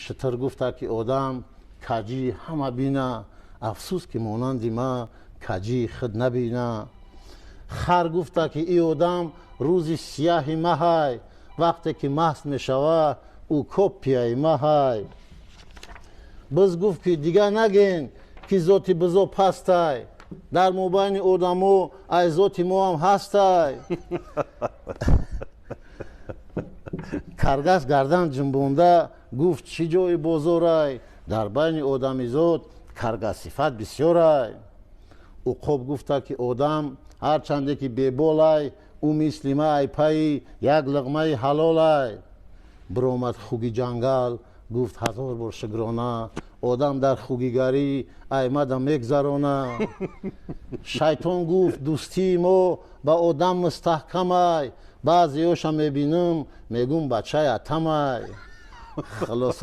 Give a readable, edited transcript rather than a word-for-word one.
شتر گفته که آدم کجی همه بینه، افسوس که مانند ما کجی خود نبینه. خر گفته که ای آدم روزی سیاه ماه، وقتی که مست می شود او کپیای ماه. بز گفت که دیگه نگین که ذاتی بزا پستای، در مبین آدمو ای ذاتی ما هم هستای. کرگس گردن جنبونده گفت چی جای بازارای، در بین آدمی ذات کرگس صفت بسیارای. عقاب گفته که آدم هر چنده که بیبالای، او مثل ما ای پای یک لقمه حلالای. برآمد خوگی جنگل گفت هزار بار شکرانه، آدم در خوگیگری ای مدام میگذرانه. شیطان گفت دوستی ما با آدم مستحکمه، بعضی هاشم میبینم میگم بچه اتمه. خلاصه